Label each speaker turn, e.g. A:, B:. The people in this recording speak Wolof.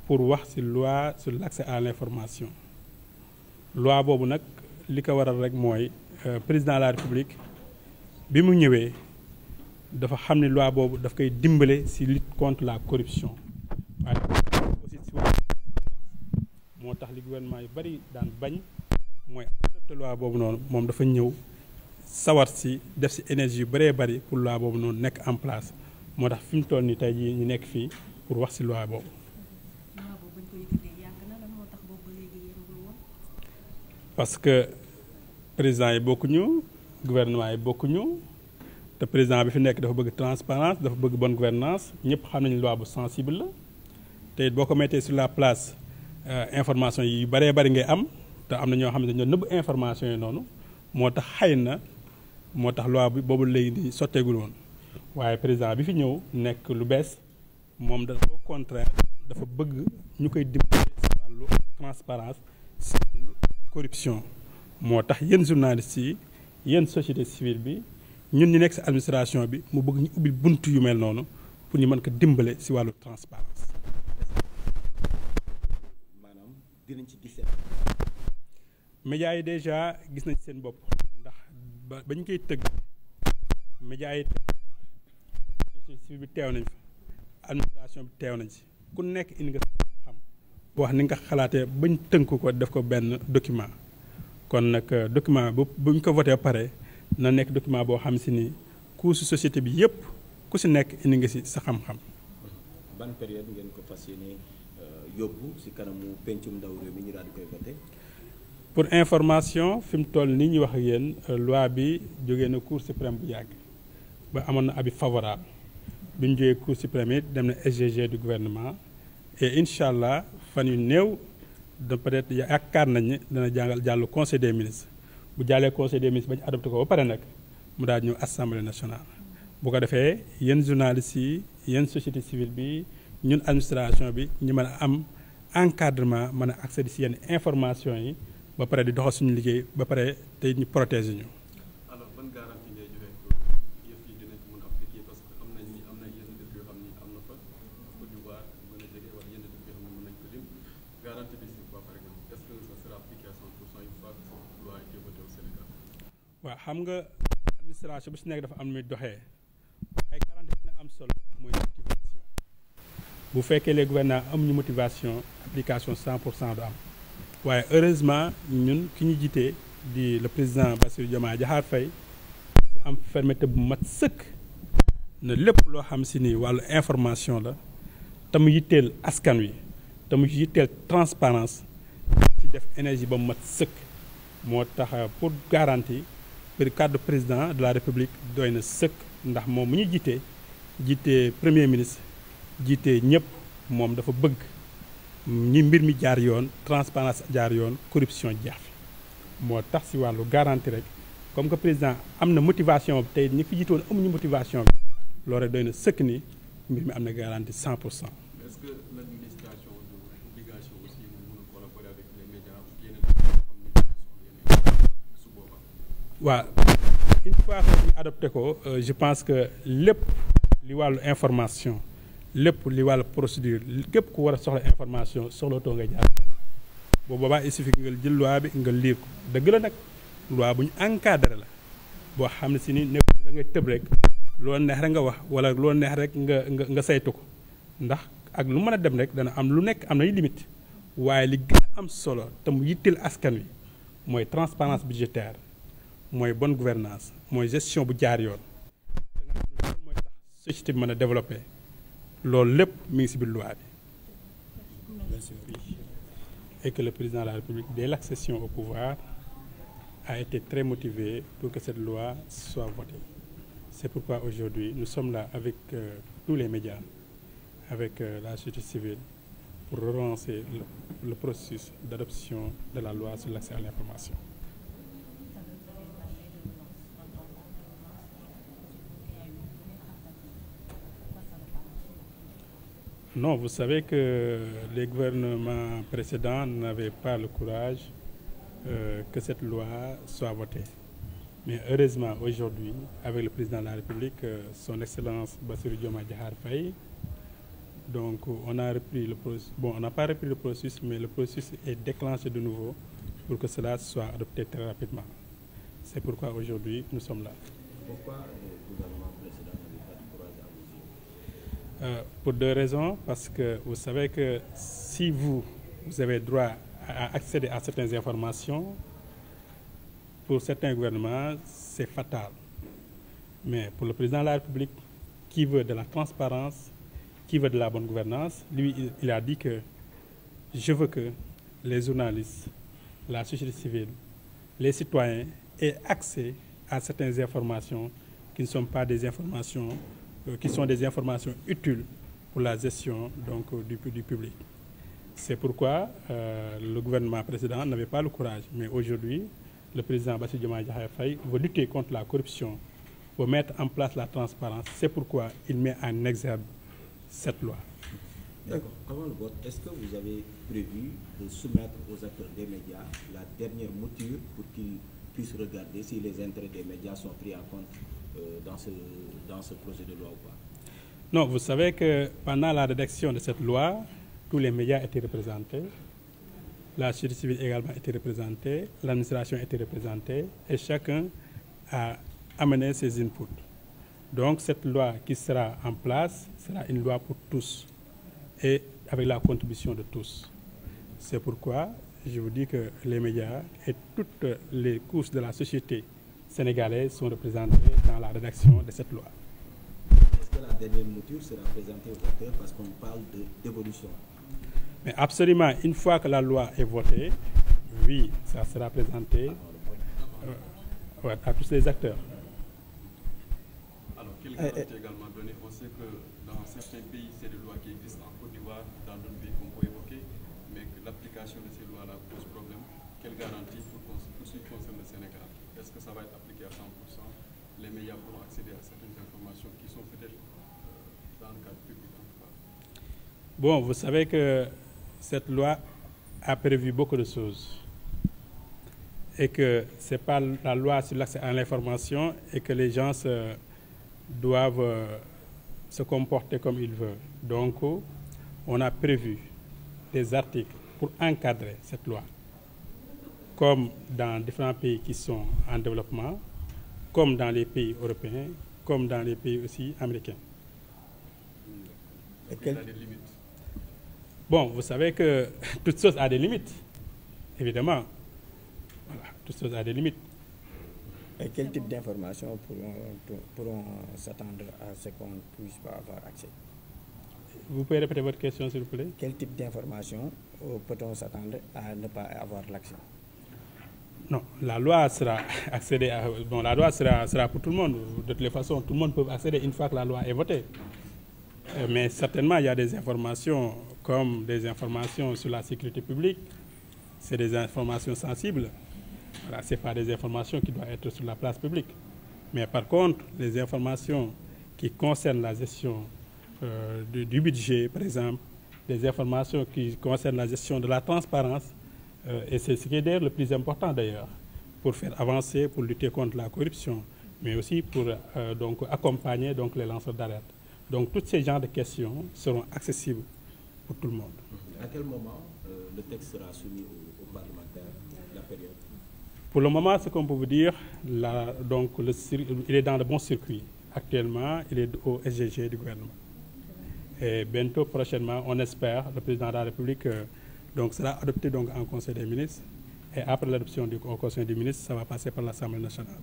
A: pour wax ci loi sur l'accès à l'information loi boobu nag li ko waral rek mooy président de la République bi mu ñëwee dafa xam ne loi boobu daf koy dimbale ci lutte contre la corruption waaye aussi ci moo tax li gouvernement yu bari daan bañ mooy adopté loi boobu noonu moom dafa ñëw sawar ci def ci énergie yu bëree bari pour loi boobu noonu nekk en place moo tax fi mu toll nii tey jii ñu nekk fii pour wax ci loi boobu. parce que président yi bokkuñu gouvernement yi bokkuñu te président bi fi nekk dafa bëgg transparence dafa bëgg bonne gouvernance ñëpp xam nañu loi bu sensible la te it boo ko mettee sur la place information yi bëree bëri ngay am te am na ñoo xam ne dañoo nëbb information yi noonu moo tax xëy na moo tax loi bi boobu léegi di sotteegul woon waaye président bi fi ñëw nekk lu bees moom dafa au contraire dafa bëgg ñu koy dimbali ci wàllu transparence ci wàllu corruption moo tax yéen journalistes yi yéen société civile bi ñun ñu nekk ci administration bi mu bëgg ñu ubbi bunt yu mel noonu pour ñu mën ko dimbale ci wàllu transparence
B: maanaam dinañ ci gis.
A: médias yi déjà gis nañ seen bopp ndax ba ñu koy tëgg médias yi société civile bi teew nañ fa administration bi teew nañ ci ku nekk indi nga xam wax ni nga xalaatee bañ tënk ko def ko benn document kon nag document bu ñu ko voté pare na nekk document boo xam ci ni ku ci société bi yépp ku ci nekk indi nga ci sa xam-xam.
B: ban période ngeen ko fas yéene yóbbu ci kanamu pencum ndaw réew mi ñu daal di koy voté.
A: pour information fi mu toll nii ñuy wax ak yéen loi bi jógee na cour suprême bu yàgg ba amoon na avis favorable bi ñu jógee cour suprême it dem na SGG du gouvernement et incha allah fan yu néew de peut-être yaakaar nañ ne dana jàll conseil des ministres bu jàllee conseil des ministres ba ñu adopté ko ba pare nag mu daal ñëw assemblée nationale. bu ko defee yéen journalistes yi yéen société civile bi ñun administration bi ñu mën a am encadrement mën a accéder ci yenn information yi. ba pare di doxal suñu liggéey ba pare tey ñu protéger ñu.
C: alors ban garantie ngay joxe pour yëf yi dinañ ko mën a appliquer parce que am na yenn dëkk yoo xam ni am na fa Côte d'Ivoire mën a jege wala yenn dëkk yoo xam ne mën nañ ko lim garantie bi c'est quoi par exemple est-ce que ça sera appliqué à 100% une fois que cette loi a été votée au Sénégal.
A: waaw xam nga administration bu si nekk dafa am muy doxee waaye garantie bi na am solo mooy motivation bu fekkee les gouvernants amuñu motivation application 100% du am. waaye heureusement ñun ki ñu jiitee di le président Bassirou Diomaye Diakhar Faye ci am fermeté bu mat sëkk na lépp loo xam ci ni wàllu information la te mu yitteel askan wi te mu yitteel transparence ci def énergie ba mu mat sëkk moo tax pour garantie pour cadre président de la République doy na sëkk ndax moom mu ñu jiitee premier ministre jiitee ñëpp moom dafa bëgg ñi mbir mi jaar yoon transparence jaar yoon corruption jeex fi moo tax ci wàllu garantie rek comme que président am na motivation bi tey ñi fi jiitoon amuñu motivation bi loolu rek doy na sëkk ni mbir mi am na garantie 100%.
C: est-ce que l'administration de l'obligation aussi mu mën a collaborer avec les médias yeneen xam ne su boobaa.
A: waaw une fois que ñu adopté ko je pense que lépp li wàllu information. lépp li wàllu procédure képp ku war a soxla information soxlatoo nga jaar boobu boobaa il suffit nga jël loi bi nga lire ko dëgg la nag loi bu ñu encadré la boo xam ne si ni nekk da ngay tëb rek loolu neex rek nga wax wala loolu neex rek nga saytu ko ndax ak lu mën a dem rek dana am lu nekk am nay limite waaye li gën a am solo te mu yitteel askan wi mooy transparence budgétaire mooy bonne gouvernance mooy gestion bu jaar yoon da nga xam ne loolu mooy tax société bi mën a développé loolu lépp mi ngi ci biir loi bi et que le président de la République dès l'accession au pouvoir a été très motivé pour que cette loi soit votée. C'est pourquoi aujourd'hui nous sommes là avec tous les médias, avec la société civile pour relancer le processus d'adoption de la loi sur l'accès à l'information. Non, vous savez que les gouvernements précédents n'avaient pas le courage que cette loi soit votée. Mais heureusement, aujourd'hui, avec le président de la République, son Excellence Bassirou Diomaye Diakhar Faye, donc on a repris le processus. Bon, on n'a pas repris le processus, mais le processus est déclenché de nouveau pour que cela soit adopté très rapidement. C'est pourquoi aujourd'hui nous sommes là.
B: Pourquoi le gouvernement précédent n'avait pas de courage à vos yeux?
A: Pour deux raisons, parce que vous savez que si vous avez droit à accéder à certaines informations, pour certains gouvernements, c'est fatal. Mais pour le président de la République, qui veut de la transparence, qui veut de la bonne gouvernance, lui, il a dit que je veux que les journalistes, la société civile, les citoyens aient accès à certaines informations qui ne sont pas des informations, qui sont des informations utiles pour la gestion donc, du public. C'est pourquoi le gouvernement précédent n'avait pas le courage. Mais aujourd'hui, le président Bassirou Diomaye Diakhar Faye veut lutter contre la corruption, veut mettre en place la transparence. C'est pourquoi il met en exergue cette loi.
B: D'accord. Avant le vote, est-ce que vous avez prévu de soumettre aux acteurs des médias la dernière mouture pour qu'ils puissent regarder si les intérêts des médias sont pris en compte dans ce projet de loi ou pas?
A: Non, vous savez que pendant la rédaction de cette loi, tous les médias étaient représentés, la société civile également était représentée, l'administration était représentée et chacun a amené ses inputs. Donc cette loi qui sera en place sera une loi pour tous et avec la contribution de tous. C'est pourquoi je vous dis que les médias et toutes les couches de la société sénégalaise sont représentées dans la rédaction de cette loi.
B: Est-ce que la dernière mouture sera présentée aux acteurs parce qu'on parle d'évolution?
A: Mais absolument, une fois que la loi est votée, oui, ça sera présenté à tous les acteurs.
C: Alors, quelle garantie également donner? On sait que dans certains pays, c'est des lois qui existent en Côte d'Ivoire, dans d'autres pays qu'on peut évoquer, mais que l'application de ces lois-là pose problème. Quelle garantie pour ce qui concerne le Sénégal? Est-ce que ça va être appliqué à 100%? Les médias pourront accéder à certaines informations qui sont peut-être dans le cadre public en tout cas.
A: Bon, vous savez que cette loi a prévu beaucoup de choses et que ce n'est pas la loi sur l'accès à l'information et que les gens doivent se comporter comme ils veulent. Donc, on a prévu des articles pour encadrer cette loi, comme dans différents pays qui sont en développement, comme dans les pays européens, comme dans les pays aussi américains.
C: Et quelles sont les limites?
A: Bon, vous savez que toute chose a des limites, évidemment. Voilà, toute chose a des limites.
D: Et quel type d'informations pourront s'attendre à ce qu'on ne puisse pas avoir accès?
A: Vous pouvez répéter votre question, s'il vous plaît?
D: Quel type d'informations peut-on s'attendre à ne pas avoir l'accès?
A: Non, la loi sera accédée à, bon, la loi sera pour tout le monde. De toutes les façons, tout le monde peut accéder une fois que la loi est votée. Mais certainement, il y a des informations comme des informations sur la sécurité publique. C'est des informations sensibles. Voilà, ce n'est pas des informations qui doivent être sur la place publique. Mais par contre, les informations qui concernent la gestion du budget, par exemple, des informations qui concernent la gestion de la transparence, et c'est ce qui est d'ailleurs le plus important d'ailleurs, pour faire avancer, pour lutter contre la corruption, mais aussi pour donc, accompagner donc, les lanceurs d'alerte. Donc tous ces genres de questions seront accessibles pour tout le monde.
B: À quel moment le texte sera soumis aux parlementaires, la période?
A: Pour le moment, ce qu'on peut vous dire, donc, il est dans le bon circuit. Actuellement, il est au SGG du gouvernement. Et bientôt, prochainement, on espère, le président de la République donc, sera adopté donc, en Conseil des ministres. Et après l'adoption au Conseil des ministres, ça va passer par l'Assemblée nationale.